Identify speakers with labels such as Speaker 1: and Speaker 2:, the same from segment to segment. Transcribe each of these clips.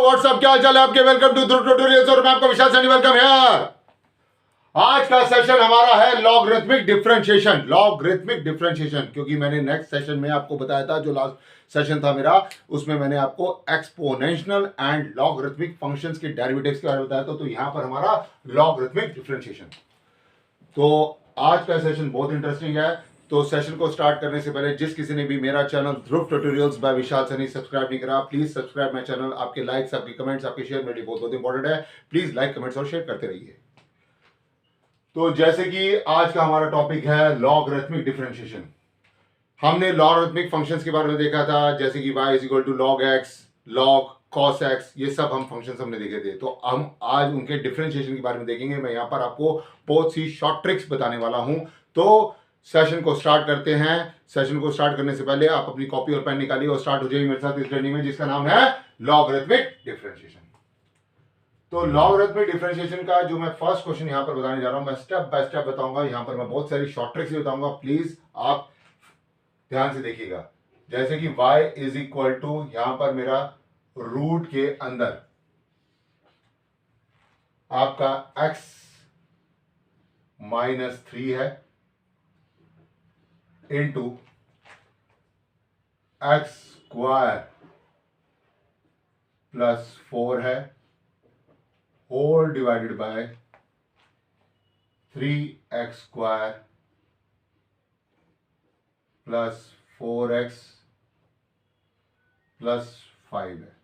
Speaker 1: WhatsApp, क्या हाल चाल है आपके। वेलकम टू ध्रुव ट्यूटोरियल्स और मैं आपका विशाल सैनी, वेलकम यार। आज का सेशन हमारा है लॉगरिथमिक डिफरेंशिएशन। लॉगरिथमिक डिफरेंशिएशन, क्योंकि मैंने नेक्स्ट सेशन में आपको बताया था, जो लास्ट सेशन था मेरा, उसमें मैंने आपको एक्सपोनेंशियल एंड लॉगरिथमिक फंक्शंस के डेरिवेटिव्स के बारे में बताया था। तो यहां पर हमारा लॉगरिथमिक डिफरेंशिएशन। तो आज का सेशन बहुत इंटरेस्टिंग है। तो सेशन को स्टार्ट करने से पहले जिस किसी ने भी मेरा चैनल ध्रुव ट्यूटोरियल्स बाय विशाल सैनी सब्सक्राइब नहीं करा, प्लीज सब्सक्राइब माय चैनल। आपके लाइक्स, आपके कमेंट्स, आपके शेयर मेरे लिए बहुत बहुत इंपॉर्टेंट है। प्लीज लाइक, कमेंट्स और शेयर करते रहिए। तो जैसे कि आज का हमारा टॉपिक है लॉगरिथमिक डिफरेंशिएशन। हमने लॉगरिथमिक फंक्शंस के बारे में देखा था, जैसे कि y is equal to log x, log cos x, ये सब हम फंक्शंस हमने देखे थे। तो हम आज उनके डिफरेंशिएशन के बारे में देखेंगे। मैं यहाँ पर आपको बहुत सी शॉर्ट ट्रिक्स बताने वाला हूं। तो सेशन को स्टार्ट करते हैं। सेशन को स्टार्ट करने से पहले आप अपनी कॉपी और पेन निकालिए और स्टार्ट हो जाइए मेरे साथ इस जर्नी में, जिसका नाम है लॉगरिथमिक डिफरेंशिएशन। तो लॉगरिथमिक डिफरेंशिएशन का जो मैं फर्स्ट क्वेश्चन यहां पर बताने जा रहा हूं, मैं स्टेप बाय स्टेप बताऊंगा। यहां पर मैं बहुत सारी शॉर्ट ट्रिक्स बताऊंगा, प्लीज आप ध्यान से देखिएगा। जैसे कि y इज इक्वल टू, यहां पर मेरा रूट के अंदर आपका x -3 है इंटू x² +4 है whole divided by 3x² +4x +5 है।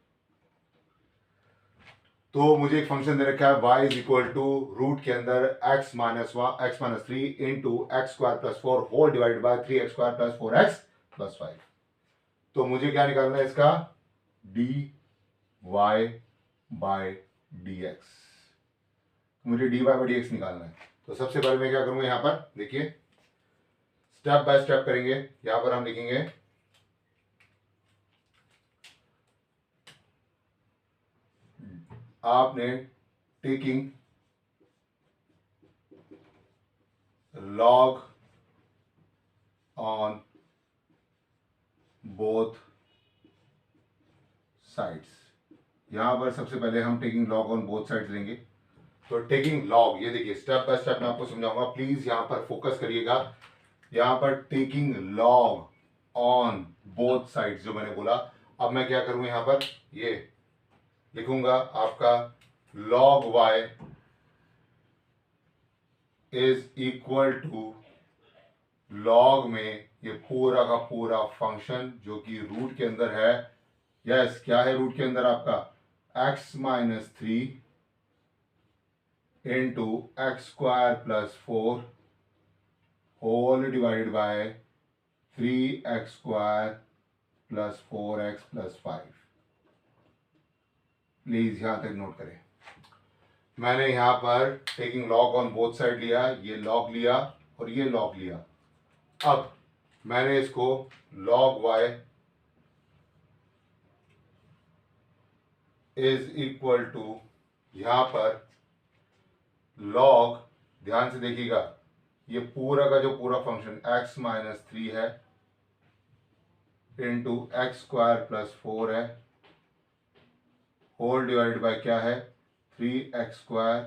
Speaker 1: तो मुझे एक फंक्शन दे रखा है y is equal to root के अंदर x-3 into x² +4 whole divided by 3x² +4x +5। तो मुझे क्या निकालना है इसका dy बाय dx। मुझे dy बाय dx निकालना है। तो सबसे पहले मैं क्या करूंगा, यहां पर देखिए स्टेप बाय स्टेप करेंगे। यहां पर हम लिखेंगे आपने taking log on both sides। यहां पर सबसे पहले हम taking log on both sides लेंगे। तो टेकिंग log, ये देखिए स्टेप बाय स्टेप मैं आपको समझाऊंगा, प्लीज यहां पर फोकस करिएगा। यहां पर taking log on both sides जो मैंने बोला, अब मैं क्या करूंगा, यहां पर ये लिखूंगा आपका log y is equal to log में ये पूरा का पूरा फंक्शन जो कि रूट के अंदर है। यस, क्या है रूट के अंदर आपका x-3 into x² +4 whole divided by 3x² +4x +5। Please यहां तक नोट करें। मैंने यहां पर taking log on both side लिया, ये लॉग लिया और ये लॉग लिया। अब मैंने इसको log y is equal to, यहां पर log, ध्यान से देखिएगा, ये पूरा का जो पूरा फंक्शन x-3 है इंटू x² +4 है होल डिवाइडेड बाय क्या है 3x²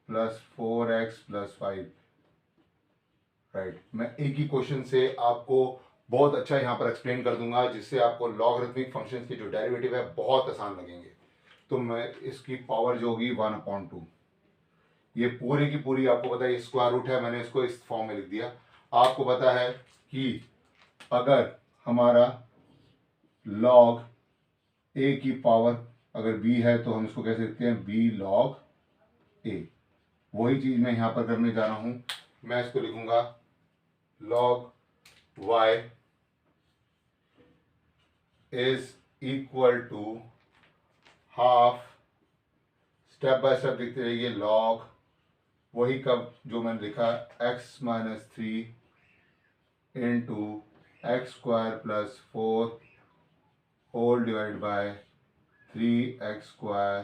Speaker 1: +4x +5। राइट, मैं एक ही क्वेश्चन से आपको बहुत अच्छा यहां पर एक्सप्लेन कर दूंगा, जिससे आपको लॉगरिथमिक फंक्शंस के जो डेरिवेटिव है बहुत आसान लगेंगे। तो मैं इसकी पावर जो होगी 1/2, ये पूरी की पूरी आपको पता है स्क्वायर रूट है, मैंने इसको इस फॉर्म में लिख दिया। आपको पता है कि अगर हमारा log a की पावर अगर b है तो हम इसको कैसे लिखते हैं b log a। वही चीज मैं यहां पर करने जा रहा हूं। मैं इसको लिखूंगा log y is equal to half, step by step लिखते रहिए, log वही कब जो मैंने लिखा x-3 into x² +4 whole divide by 3x²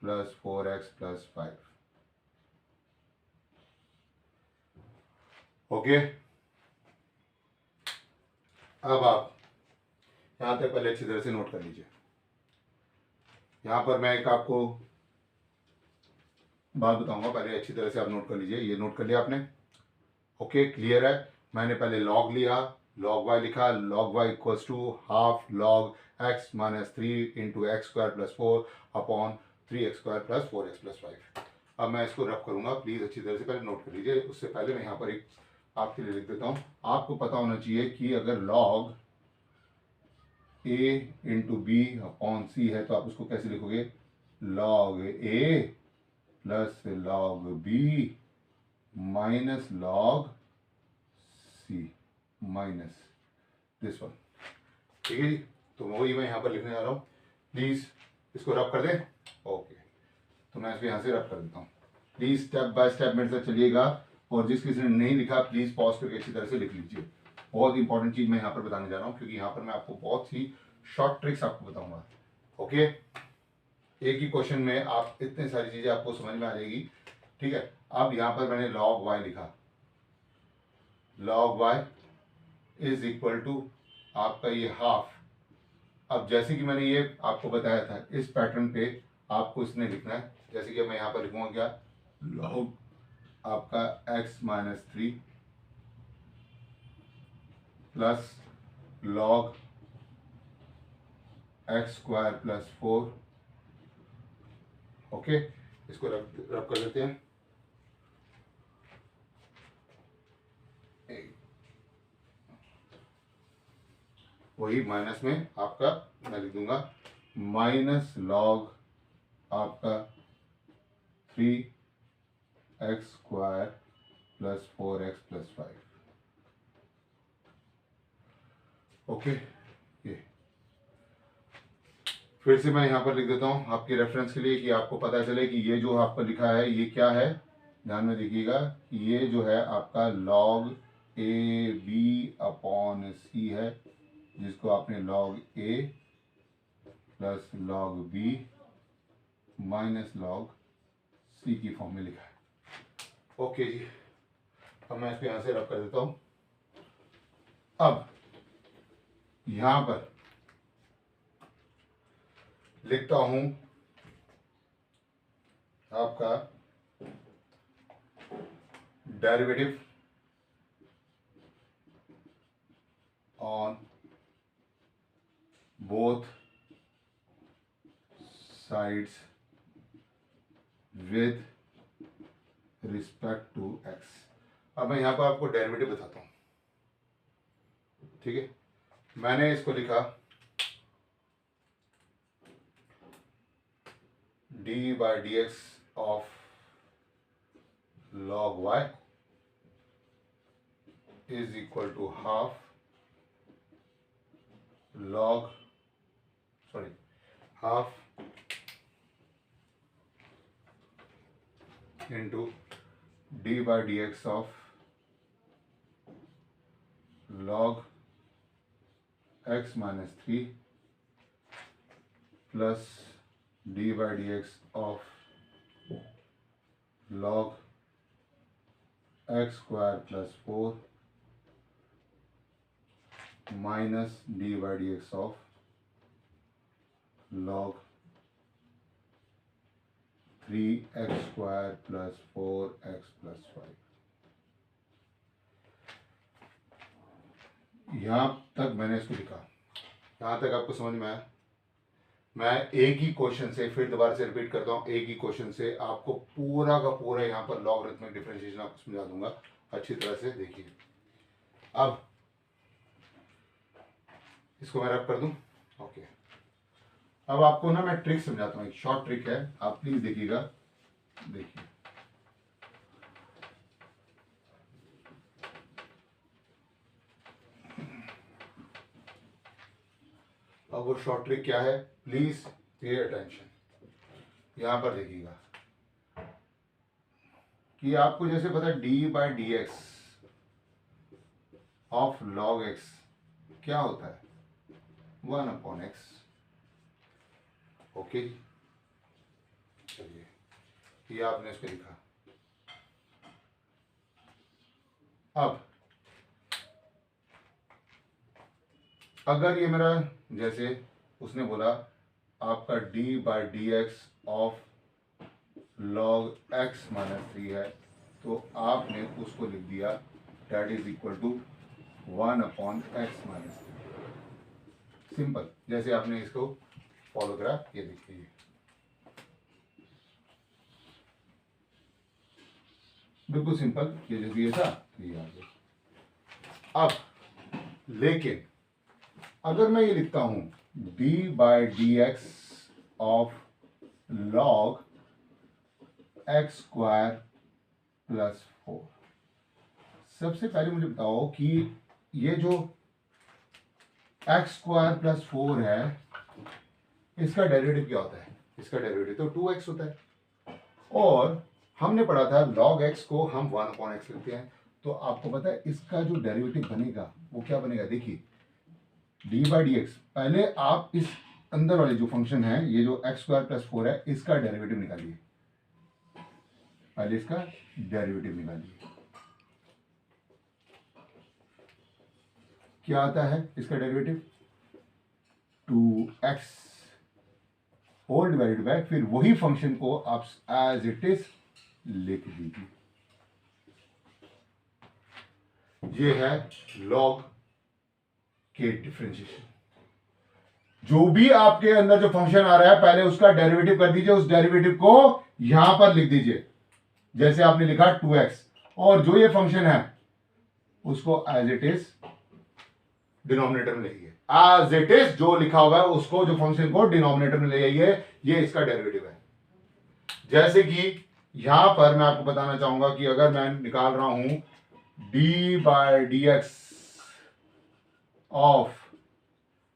Speaker 1: +4x +5। Okay, अब आप यहां तक पहले अच्छी तरह से नोट कर लीजिए। यहाँ पर मैं एक आपको बात बताऊंगा, पहले अच्छी तरह से आप नोट कर लीजिए। ये नोट कर लिया आपने? ओके, क्लियर है। मैंने पहले लॉग लिया, लॉग वाई लिखा, log y equals to half log x minus 3 into x square plus 4 upon 3x² plus 4x plus 5। अब मैं इसको रब करूंगा, प्लीज अच्छी तरह से पहले नोट कर लीजिए। उससे पहले मैं यहाँ पर एक आपके लिए लिख देता हूँ। आपको पता होना चाहिए कि अगर log a into B upon C है तो आप उसको कैसे लिखोगे? Log a plus log B minus log C minus this one. ठीक है जी, तो वही मैं यहाँ पर लिखने जा रहा हूँ। प्लीज इसको रब कर दें। ओके, तो मैं इसको यहाँ से रब कर देता हूँ। प्लीज स्टेप बाय स्टेप मेरे साथ चलिएगा, और जिस किसी ने नहीं लिखा प्लीज पॉज करके अच्छी तरह से लिख लीजिए। बहुत इंपॉर्टेंट चीज मैं यहाँ पर बताने जा रहा हूँ, क्योंकि यहाँ पर मैं आपको बहुत सी शॉर्ट ट्रिक्स आपको बताऊंगा। ओके, एक ही क्वेश्चन में आप इतने सारी चीजें आपको समझ में आ जाएगी। ठीक है, अब यहाँ पर मैंने लॉग वाई लिखा, log y is equal to आपका ये हाफ। अब जैसे कि मैंने ये आपको बताया था, इस पैटर्न पे आपको इसने लिखना है। जैसे कि मैं यहाँ पर लिखूंगा क्या? लॉग आपका x minus 3 plus log x square plus 4। Okay, इसको रब कर लेते हैं। वही माइनस में आपका मैं लिख दूंगा माइनस लॉग आपका 3x² plus 4x plus 5। Okay, ये फिर से मैं यहाँ पर लिख देता हूँ आपके रेफरेंस के लिए, कि आपको पता चले कि ये जो आपका लिखा है ये क्या है। ध्यान में देखिएगा कि ये जो है आपका log A B upon C है, जिसको आपने log A plus log B minus log C की फॉर्म में लिखा है। ओके जी, अब मैं इसको यहाँ से रब कर देता हूँ। अब यहाँ पर लिखता हूँ आपका derivative on both sides with respect to x. अब मैं यहाँ पर आपको डेरिवेटिव बताता हूँ। ठीक है, मैंने इसको लिखा D by d x of log y is equal to half into d by dx of log x minus 3 plus d by dx of log x square plus 4 minus d by dx of log 3x square plus 4x plus 5। यहाँ तक मैंने इसको लिखा, यहाँ तक आपको समझ में आया? मैं एक ही क्वेश्चन से फिर दोबारा से रिपीट करता हूँ, एक ही क्वेश्चन से आपको पूरा का पूरा यहाँ पर लॉगरिथमिक डिफरेंशिएशन आपको समझा दूंगा। अच्छी तरह से देखिए। अब इसको मैं रब कर दूं। ओके, अब आपको ना मैं ट्रिक समझाता हूँ, एक शॉर्ट ट्रिक है, आप प्लीज देखिएगा। देखिए, अब वो शॉर्ट ट्रिक क्या है, प्लीज पे अटेंशन। यहां पर देखिएगा कि आपको जैसे पता है D by d x of log x क्या होता है? 1/x। ओके, चलिए ये आपने इसको लिखा। अब अगर ये मेरा, जैसे उसने बोला आपका d by d x of log x minus 3 है, तो आपने उसको लिख दिया that is equal to 1 upon x minus 3। Simple, जैसे आपने इसको फॉलो करा, ये देखिए बिल्कुल सिंपल, ये जो दिया था ये आ गया। अब लेकिन अगर मैं ये लिखता हूं D by d x of log x square plus 4, सबसे पहले मुझे बताओ कि ये जो एक्स स्क्वायर प्लस 4 है, इसका डेरिवेटिव क्या होता है? इसका डेरिवेटिव तो 2x होता है, और हमने पढ़ा था log x को हम 1 अपॉन एक्स लिखते हैं। तो आपको पता है इसका जो डेरिवेटिव बनेगा वो क्या बनेगा? देखिए डी बाई डी एक्स, पहले आप इस अंदर वाले जो फंक्शन है, ये जो एक्स स्क्वायर प्लस 4 है, इसका डेरिवेटिव निकालिए। पहले इसका डेरिवेटिव निकालिए। क्या आता है इसका derivative? 2x whole divided bye, फिर वही फंक्शन को आप एज इट इज लिख दीजिए। ये है लॉग के डिफरेंशिएशन। जो भी आपके अंदर जो फंक्शन आ रहा है, पहले उसका डेरिवेटिव कर दीजिए, उस डेरिवेटिव को यहां पर लिख दीजिए, जैसे आपने लिखा 2x, और जो ये फंक्शन है उसको एज इट इज डिनोमिनेटर में ले आइए। एज इट इज जो लिखा हुआ है उसको, जो फंक्शन को डिनोमिनेटर में ले आइए, ये इसका डेरिवेटिव है। जैसे कि यहां पर मैं आपको बताना चाहूंगा कि अगर मैं निकाल रहा हूं D by d x of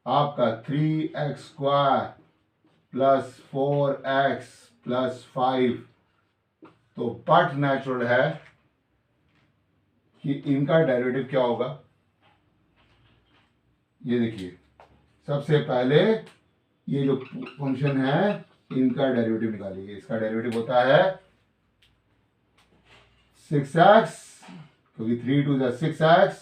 Speaker 1: आपका 3x square plus 4x plus 5, तो बट नेचुरल है कि इनका डेरिवेटिव क्या होगा? ये देखिए, सबसे पहले ये जो फंक्शन है इनका डेरिवेटिव निकालिए। इसका डेरिवेटिव होता है 6x, क्योंकि 3 2 6x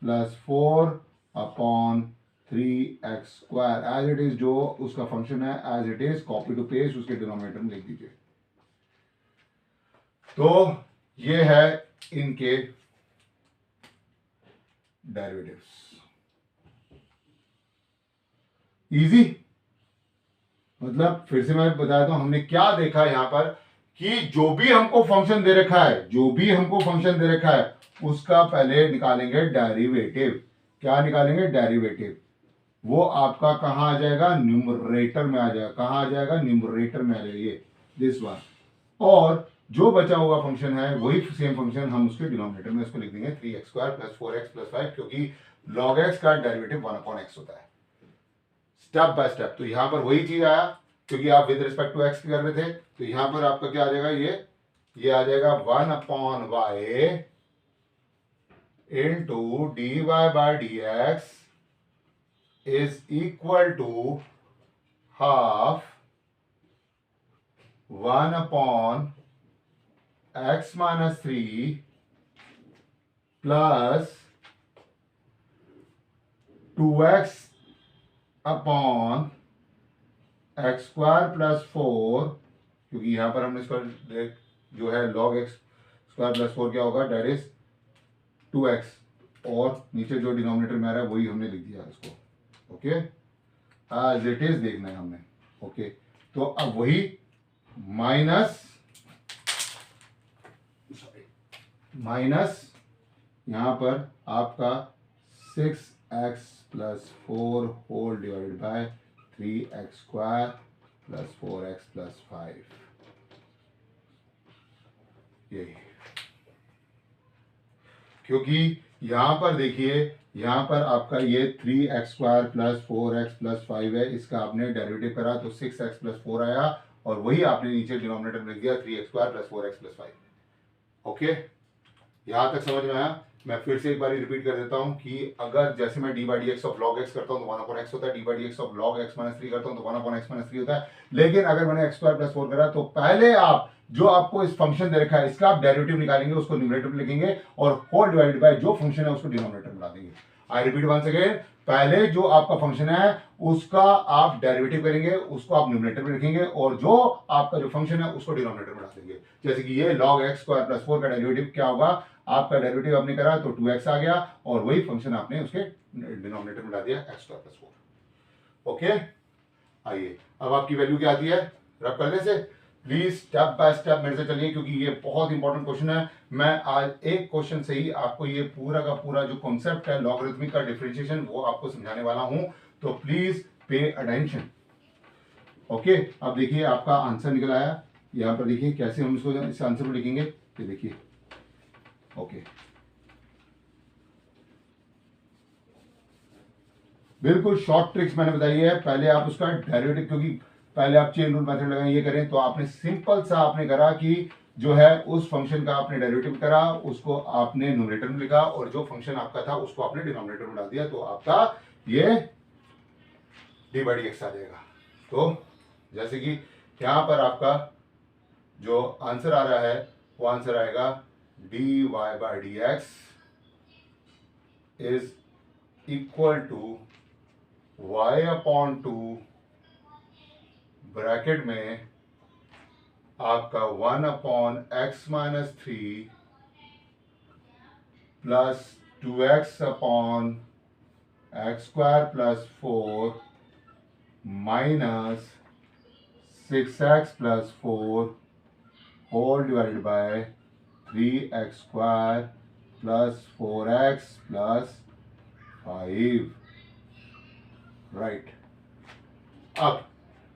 Speaker 1: plus 4 upon 3x square, as it is जो उसका फंक्शन है as it is copy to paste उसके डिनोमिनेटर में लिख दीजिए। तो ये है इनके डेरिवेटिव्स। इजी, मतलब फिर से मैं बताता हूं हमने क्या देखा यहां पर, कि जो भी हमको फंक्शन दे रखा है, जो भी हमको फंक्शन दे रखा है, उसका पहले निकालेंगे डेरिवेटिव। क्या निकालेंगे? डेरिवेटिव। वो आपका कहां आ जाएगा? न्यूमरेटर में आ जाएगा। कहां आ जाएगा? न्यूमरेटर में आ जाएगा, ये दिस वन। और जो बचा हुआ फंक्शन है वही सेम फंक्शन हम उसके डिनोमिनेटर में उसको लिख देंगे 3x square plus 4x plus 5, क्योंकि log x का डेरिवेटिव 1 अपॉन एक्स होता है। स्टेप बाय स्टेप, तो यहां पर वही चीज आया, क्योंकि आप विद रिस्पेक्ट टू एक्स कर रहे थे, तो यहां पर आपका क्या आ जाएगा? ये आ जाएगा 1 upon y into d y by d x is equal to half 1 upon x minus 3 plus 2x upon x square plus 4, क्योंकि यहां पर हमने इसका जो है log x स्क्वायर प्लस 4 क्या होगा? डेट इज 2x, और नीचे जो डिनोमिनेटर में आ रहा है वही हमने लिख दिया इसको। ओके, एज इट इज देखना है हमने। ओके, तो अब वही माइनस यहां पर आपका 6x plus 4 whole divided by 3x square plus 4x plus 5, यही। क्योंकि यहां पर देखिए, यहां पर आपका ये 3x square plus 4x plus 5 है, इसका आपने डेरिवेटिव करा तो 6x प्लस 4 आया, और वही आपने नीचे डिनोमिनेटर में लिख दिया 3x square plus 4x plus 5। Okay, यहां तक समझ में आया? मैं फिर से एक बार रिपीट कर देता हूं कि अगर जैसे मैं D by d x of log x करता हूं तो 1 अपॉन एक्स होता है, D by d x of log x minus 3 करता हूं तो 1 अपॉन एक्स माइनस 3 होता है। लेकिन अगर मैंने एक्स स्क्वायर प्लस 4 करा तो पहले आप जो आपको इस फंक्शन दे रखा है इसका आप डेरिवेटिव निकालेंगे, उसको न्यूमरेटर में लिखेंगे, और होल डिवाइडेड बाय जो फंक्शन है उसको डिनोमिनेटर में ला देंगे। आई रिपीट वंस अगेन, पहले जो आपका फंक्शन है उसका आप डेरिवेटिव करेंगे, उसको आप न्यूमरेटर में रखेंगे, और जो आपका जो फंक्शन है उसको डिनोमिनेटर में डाल देंगे। जैसे कि ये log x स्क्वायर प्लस 4 का डेरिवेटिव क्या होगा, आपका डेरिवेटिव आपने करा तो 2x आ गया, और वही फंक्शन आपने उसके डिनोमिनेटर में डाल दिया x स्क्वायर प्लस 4। ओके, आइए अब आपकी वैल्यू क्या आती है रब करने से। प्लीज स्टेप बाय स्टेप मेरे से चलिए, क्योंकि ये बहुत इंपॉर्टेंट क्वेश्चन है। मैं आज एक क्वेश्चन से ही आपको ये पूरा का पूरा जो कॉन्सेप्ट है लॉगरिथमिक का डिफरेंशिएशन वो आपको समझाने वाला हूं, तो प्लीज पे अटेंशन। ओके, अब देखिए आपका आंसर निकल आया, यहां पर देखिए कैसे हम इसको इस आंसर को लिखेंगे, ये देखिए। ओके, बिल्कुल शॉर्ट ट्रिक्स मैंने बताई है। पहले आप उसका डेरिवेटिव, क्योंकि पहले आप चेन रूल मेथड लगाएं, ये करें, तो आपने सिंपल सा आपने करा कि जो है उस फंक्शन का आपने डेरिवेटिव करा, उसको आपने न्यूमरेटर में लिखा, और जो फंक्शन आपका था उसको आपने डिनोमिनेटर में डाल दिया, तो आपका ये डी बाई डी एक्स आ जाएगा। तो जैसे कि यहां पर आपका जो आंसर आ रहा है वो आंसर आएगा d y by d x is equal to y upon 2 bracket में आपका 1 upon x minus 3 plus 2x upon x square plus 4 minus 6x plus 4 whole divided by 3x square plus 4x plus 5। Right, अब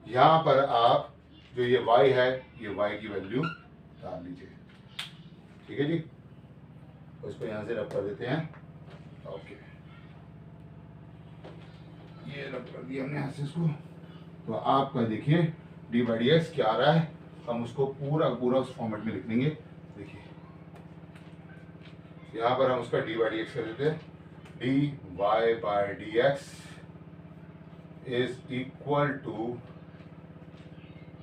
Speaker 1: यहां पर आप जो ये y है, ये y की वैल्यू डाल लीजिए। ठीक है जी, उसको यहां से रब कर देते हैं। ओके, ये रब कर दिया हमने यहां से इसको। तो आपका देखिए डी बाई डी एक्स क्या आ रहा है, हम उसको पूरा पूरा उस फॉर्मेट में लिख देंगे। देखिए यहां पर हम उसका डी बाई डी एक्स कर देते हैं, d y by d x is equal to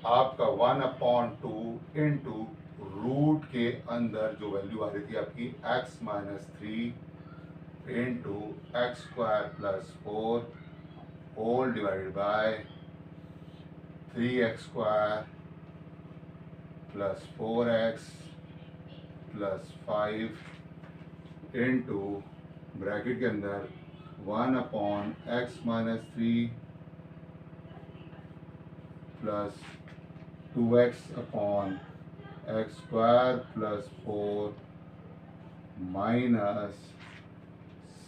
Speaker 1: आपका 1 अपॉन 2 इंटू रूट के अंदर जो वैल्यू आ रही थी आपकी x minus 3 into x square plus 4 whole divided by 3x square plus 4x plus 5 into bracket के अंदर 1 upon x minus 3 plus 2x upon x square plus 4 minus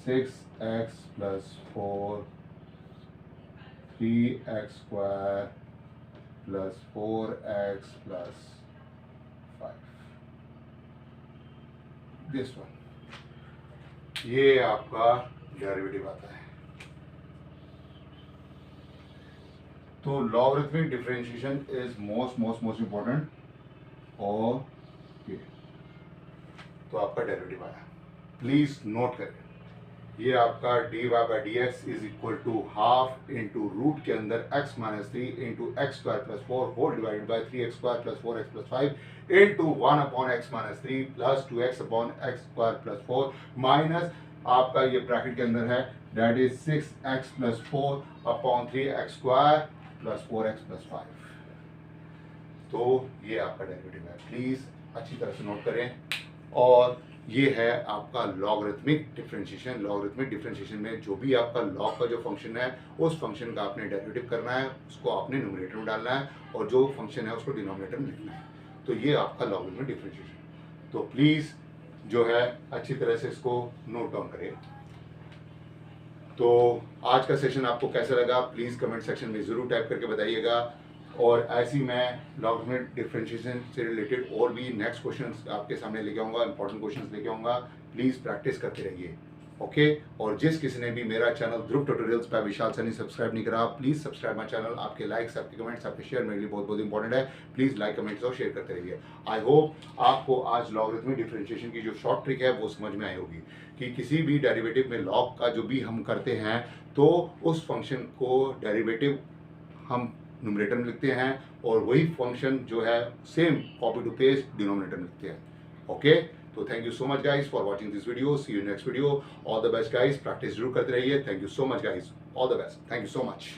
Speaker 1: 6x plus 4 3x square plus 4x plus 5। This one, ये आपका derivative आता है। तो logarithmic differentiation is most important. और ये तो आपका डेरिवेटिव आया, प्लीज नोट करें, ये आपका d y by d x is equal to half into root के अंदर x minus 3 into x square plus 4 whole divided by 3x square plus 4x plus 5 into 1 upon x minus 3 plus 2x upon x square plus 4 minus आपका ये bracket के अंदर है that is 6x plus 4 upon 3x square plus 4x plus 5। तो ये आपका derivative है, please अच्छी तरह से नोट करें। और ये है आपका लॉगरिथमिक डिफरेंशिएशन। लॉगरिथमिक डिफरेंशिएशन में जो भी आपका लॉग का जो फंक्शन है उस फंक्शन का आपने डेरिवेटिव करना है, उसको आपने न्यूमरेटर में डालना है, और जो फंक्शन है उसको डिनोमिनेटर में लिखना है। तो ये आपका लॉगरिथमिक डिफरेंशिएशन। तो प्लीज जो है अच्छी तरह से इसको नोट डाउन करें। तो आज का सेशन आपको कैसा लगा प्लीज कमेंट सेक्शन में जरूर टाइप करके बताइएगा। और ऐसी मैं लॉगरिथमिक डिफरेंशिएशन से रिलेटेड और भी नेक्स्ट क्वेश्चंस आपके सामने लेके आऊँगा, इंपॉर्टेंट क्वेश्चंस लेके आऊँगा। प्लीज़ प्रैक्टिस करते रहिए। ओके, और जिस किसी ने भी मेरा चैनल ध्रुव ट्यूटोरियल्स बाय विशाल सनी सब्सक्राइब नहीं करा, प्लीज़ सब्सक्राइब माय चैनल। आपके लाइक्स, आपके कमेंट्स, आपके शेयर मेरे लिए बहुत बहुत इंपॉर्टेंट है। प्लीज़ लाइक, कमेंट्स और शेयर करते रहिए। आई होप आपको आज लॉगरिथमिक डिफरेंशिएशन की जो शॉर्ट ट्रिक है वो समझ में आई होगी कि किसी भी डेरिवेटिव में लॉग का जो भी हम करते हैं तो उस फंक्शन को डेरिवेटिव हम न्यूमरेटर में लिखते हैं, और वही फंक्शन जो है same copy to paste denominator में लिखते हैं। ओके, तो thank you so much guys for watching this video, see you next video, all the best guys, practice जरूर करते रहिए, thank you so much guys, all the best, thank you so much.